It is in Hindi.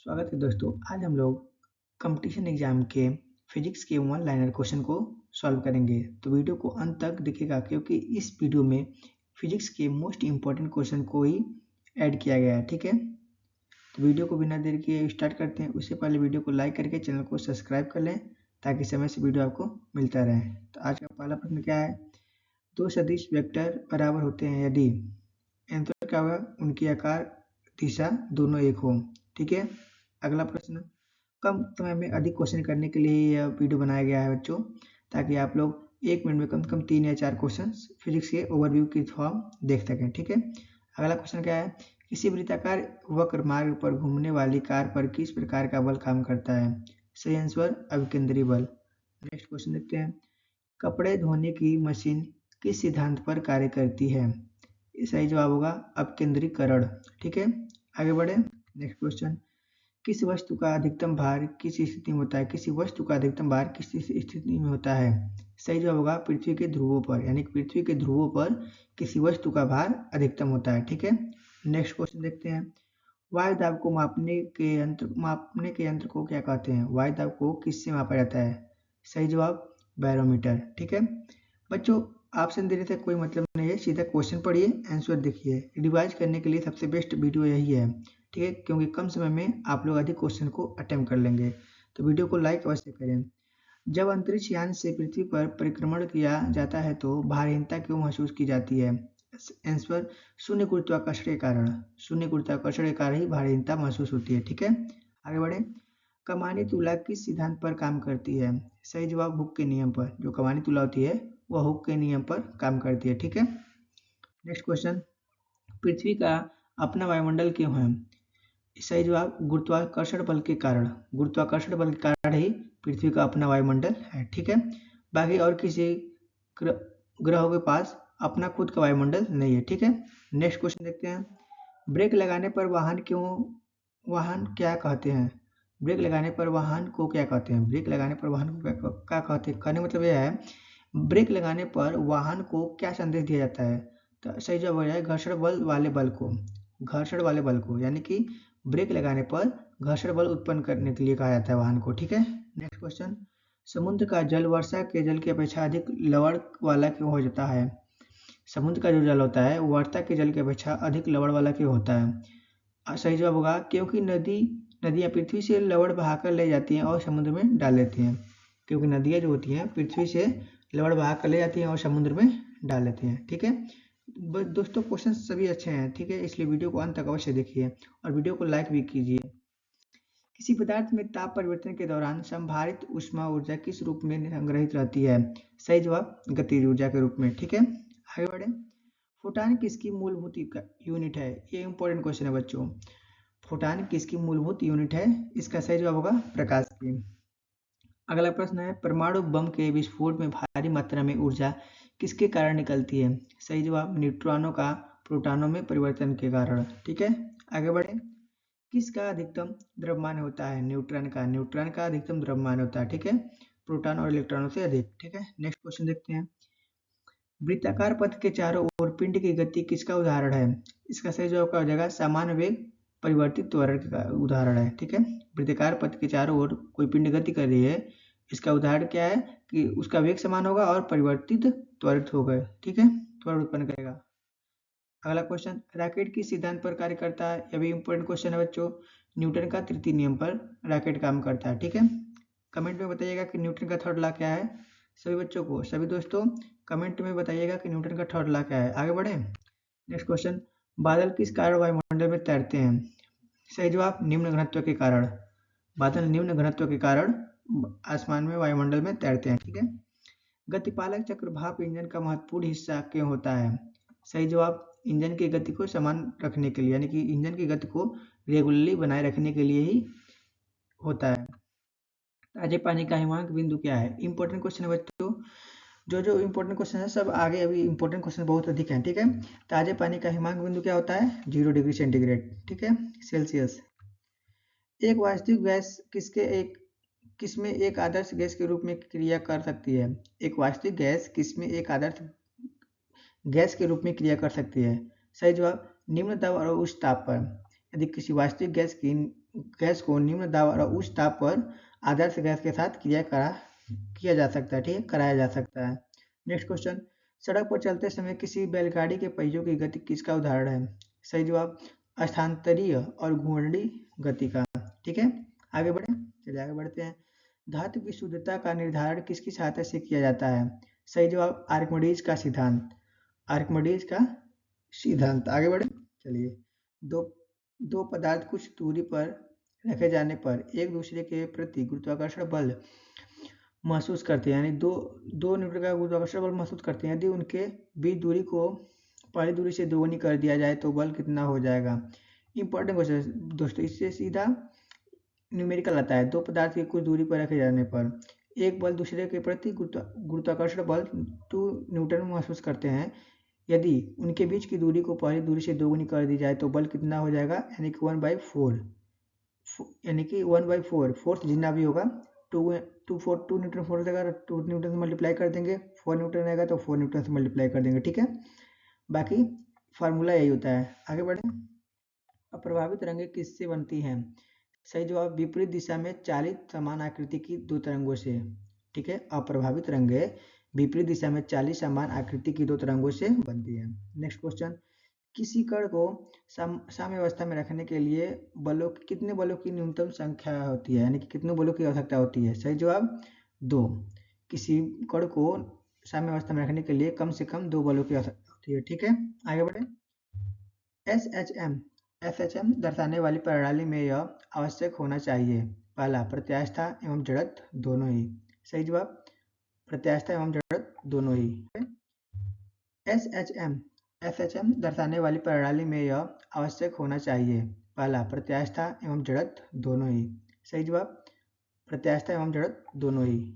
स्वागत है दोस्तों। आज हम लोग कंपटीशन एग्जाम के फिजिक्स के वन लाइनर क्वेश्चन को सॉल्व करेंगे। तो वीडियो को अंत तक देखिएगा क्योंकि इस वीडियो में फिजिक्स के मोस्ट इम्पॉर्टेंट क्वेश्चन को ही ऐड किया गया है। ठीक है, तो वीडियो को बिना देर किए स्टार्ट करते हैं। उससे पहले वीडियो को लाइक करके चैनल को सब्सक्राइब कर लें ताकि समय से वीडियो आपको मिलता रहे। तो आज का पहला प्रश्न क्या है? दो सदिश वेक्टर बराबर होते हैं यदि आंसर क्या होगा? उनकी आकार दिशा दोनों एक हो। ठीक है, अगला प्रश्न। कम समय में अधिक क्वेश्चन करने के लिए यह वीडियो बनाया गया है बच्चों, ताकि आप लोग 1 मिनट में कम से कम 3 या 4 क्वेश्चन फिजिक्स के ओवरव्यू की फॉर्म देख सकें। ठीक है, अगला क्वेश्चन क्या है? किसी वृत्ताकार वक्र मार्ग पर घूमने वाली कार पर किस प्रकार का बल काम करता है? सही आंसर अभिकेंद्री बल। नेक्स्ट क्वेश्चन देखते हैं। कपड़े धोने की मशीन किस सिद्धांत पर कार्य करती है? सही जवाब होगा अपकेंद्रीकरण। ठीक है, आगे बढ़े। Next question. किस वस्तु का अधिकतम भार किस स्थिति में होता है? किसी वस्तु का अधिकतम भार किस स्थिति में होता है? सही जवाब होगा पृथ्वी के ध्रुवों पर, यानी कि पृथ्वी के ध्रुवों पर किसी वस्तु का भार अधिकतम होता है। ठीक है, नेक्स्ट क्वेश्चन देखते हैं। वायु दाब को मापने के यंत्र को क्या कहते हैं? वायु दाब को किससे मापा जाता है? सही जवाब बैरोमीटर। ठीक है बच्चों, ऑप्शन देने से कोई मतलब नहीं है, सीधा क्वेश्चन पढ़िए, आंसर देखिए। रिवाइज करने के लिए सबसे बेस्ट वीडियो यही है। ठीक है, क्योंकि कम समय में आप लोग अधिक क्वेश्चन को अटेम्प्ट कर लेंगे। तो वीडियो को लाइक अवश्य करें। जब अंतरिक्ष यान से पृथ्वी पर परिक्रमण किया जाता है तो भारहीनता क्यों महसूस की जाती है? आंसर शून्य गुरुत्वाकर्षण के कारण। शून्य गुरुत्वाकर्षण के कारण ही भारहीनता महसूस होती है। ठीक है, आगे बढ़े। कमानी तुला किस सिद्धांत पर काम करती है? सही जवाब हुक के नियम पर। जो कमानी तुला होती है वह हुक के नियम पर काम करती है। ठीक है, नेक्स्ट क्वेश्चन। पृथ्वी का अपना वायुमंडल क्यों है? सही जवाब गुरुत्वाकर्षण बल के कारण। गुरुत्वाकर्षण बल के कारण ही पृथ्वी का अपना वायुमंडल है। ठीक है, बाकी और किसी ग्रहों के पास अपना खुद का वायुमंडल नहीं है। ठीक है, नेक्स्ट क्वेश्चन देखते हैं। ब्रेक लगाने पर वाहन क्या कहते हैं? ब्रेक लगाने पर वाहन को क्या कहते हैं? ब्रेक लगाने पर वाहन को क्या कहते हैं? कहने मतलब यह है, ब्रेक लगाने पर वाहन को क्या संदेश दिया जाता है? तो सही जवाब हो जाए घर्षण बल वाले बल को। घर्षण वाले बल को, यानी कि ब्रेक लगाने पर घर्षण बल उत्पन्न करने के लिए कहा जाता है वाहन को। ठीक है, नेक्स्ट क्वेश्चन। समुद्र का जल वर्षा के जल की अपेक्षा अधिक लवण वाला क्यों हो जाता है? समुद्र का जो जल होता है वर्षा के जल की अपेक्षा अधिक लवण वाला क्यों होता है? सही जवाब होगा क्योंकि नदियाँ पृथ्वी से लवण बहाकर ले जाती हैं और समुद्र में डाल देती हैं। क्योंकि नदियाँ जो होती हैं पृथ्वी से लवण बहाकर ले जाती हैं और समुद्र में डाल देती हैं। ठीक है दोस्तों, क्वेश्चन सभी अच्छे हैं। ठीक है, इसलिए वीडियो को अंत तक अवश्य देखिए और वीडियो को लाइक भी कीजिए। किसी पदार्थ में ताप परिवर्तन के दौरान संभारित ऊष्मा ऊर्जा किस रूप में संग्रहित रहती है? सही जवाब गतिज ऊर्जा के रूप में। ठीक है, आगे बढ़े। फोटॉन किसकी मूलभूत यूनिट है? ये इंपॉर्टेंट क्वेश्चन है बच्चों। फोटॉन किसकी मूलभूत यूनिट है? इसका सही जवाब होगा प्रकाश की। अगला प्रश्न है, परमाणु बम के विस्फोट में भारी मात्रा में ऊर्जा किसके कारण निकलती है? सही जवाब न्यूट्रॉनों का प्रोटॉनों में परिवर्तन के कारण। ठीक है, आगे बढ़े। किसका अधिकतम द्रव्यमान होता है? न्यूट्रॉन का। न्यूट्रॉन का अधिकतम द्रव्यमान होता है। ठीक है, प्रोटॉन और इलेक्ट्रॉनों से अधिक। ठीक है, नेक्स्ट क्वेश्चन देखते हैं। वृत्ताकार पथ के चारों ओर पिंड की गति किसका उदाहरण है? इसका सही जवाब क्या हो जाएगा? सामान्य वेग परिवर्तित त्वरण का उदाहरण है। ठीक है, वृत्ताकार पथ के चारों ओर कोई पिंड गति कर रही है, इसका उदाहरण क्या है कि उसका वेग समान होगा और परिवर्तित त्वरित होगा। ठीक है, त्वरण उत्पन्न करेगा। अगला क्वेश्चन। रॉकेट किस सिद्धांत पर कार्य करता है? यह भी इंपॉर्टेंट क्वेश्चन है बच्चों। न्यूटन का तृतीय नियम पर रॉकेट काम करता है। ठीक है, कमेंट में बताइएगा कि न्यूटन का थर्ड लॉ क्या है। सभी बच्चों को, सभी दोस्तों कमेंट में बताइएगा कि न्यूटन का थर्ड लॉ क्या है। आगे बढ़े। Next question. बादल किस कारण वायुमंडल में तैरते हैं? सही जवाब निम्न घनत्व के कारण। बादल निम्न घनत्व के कारण आसमान में वायुमंडल में तैरते हैं। ठीक है, गतिपालक चक्र भाप इंजन का महत्वपूर्ण हिस्सा क्यों होता है? सही जवाब इंजन की गति को समान रखने के लिए, यानी कि इंजन की गति को रेगुलरली बनाए रखने के लिए ही होता है। ताजे पानी का हिमांक बिंदु क्या है? इंपॉर्टेंट क्वेश्चन है बच्चों। जो इंपॉर्टेंट क्वेश्चन है सब आगे, अभी इंपॉर्टेंट क्वेश्चन बहुत अधिक हैं। ठीक है, ताजे पानी का हिमांक बिंदु क्या होता है? 0 डिग्री सेंटीग्रेड। ठीक है, सेल्सियस। एक वास्तविक गैस किसमें एक आदर्श गैस के रूप में क्रिया कर सकती है? एक वास्तविक गैस किसमें एक आदर्श गैस के रूप में क्रिया कर सकती है? सही जवाब निम्न दाब और उच्च ताप पर। यदि किसी वास्तविक गैस की गैस को निम्न दाब और उच्च ताप पर आदर्श गैस के साथ किया जा सकता है, ठीक है, कराया जा सकता है। नेक्स्ट क्वेश्चन, सड़क पर चलते समय किसी बैलगाड़ी के पहियों की गति किसका उदाहरण है? सही जवाब स्थानांतरीय और घूर्णी गति का, ठीक है। आगे बढ़े, चलिए आगे बढ़ते हैं। धातु की शुद्धता का निर्धारण किसकी सहायता से किया जाता है? सही जवाब आर्किमिडीज का सिद्धांत, आर्किमिडीज का सिद्धांत। आगे बढ़े, चलिए। दो दो पदार्थ कुछ दूरी पर रखे जाने पर एक दूसरे के प्रति गुरुत्वाकर्षण बल महसूस करते हैं, यानी दो दो न्यूटन का गुरुत्वाकर्षण बल महसूस करते हैं। यदि उनके बीच दूरी को पहली दूरी से दोगुनी कर दिया जाए तो बल कितना हो जाएगा? इंपॉर्टेंट क्वेश्चन दोस्तों, इससे सीधा न्यूमेरिकल आता है। दो पदार्थ की कुछ दूरी पर रखे जाने पर एक बल दूसरे के प्रति गुरुत्वाकर्षण बल 2 न्यूटन महसूस करते हैं। यदि उनके बीच की दूरी को पहली दूरी से दोगुनी कर दी जाए तो बल कितना हो जाएगा? यानी कि 1/4, यानी कि 1/4 फोर्थ जितना भी होगा, 2 न्यूटन फोर्स रहेगा, 2 न्यूटन से मल्टीप्लाई कर देंगे, 4 न्यूटन रहेगा तो 4 न्यूटन से मल्टीप्लाई कर देंगे, ठीक है। बाकी फार्मूला यही होता है। आगे बढ़े, अप्रभावित तरंगें किससे बनती हैं? सही जवाब विपरीत दिशा में चालित समान आकृति की दो तरंगों से, ठीक है। अप्रभावित तरंगें विपरीत दिशा में चालित समान आकृति की दो तरंगों से बनती है। नेक्स्ट क्वेश्चन, किसी कण को साम्यावस्था में रखने के लिए कितने बलों की न्यूनतम संख्या होती है, यानी कि कितने बलों की आवश्यकता होती है? सही जवाब 2। किसी कण को साम्यावस्था में रखने के लिए कम से कम 2 बलों की आवश्यकता होती है, ठीक है। आगे बढ़े, एसएचएम दर्शाने वाली प्रणाली में यह आवश्यक होना चाहिए। पहला, प्रत्यास्थता एवं जड़त्व दोनों ही। सही जवाब प्रत्यास्थता एवं जड़त्व दोनों ही। एसएचएम दर्शाने वाली प्रणाली में यह आवश्यक होना चाहिए। पहला, प्रत्यास्थता एवं जड़त्व दोनों ही। सही जवाब प्रत्यास्थता एवं जड़त्व दोनों ही।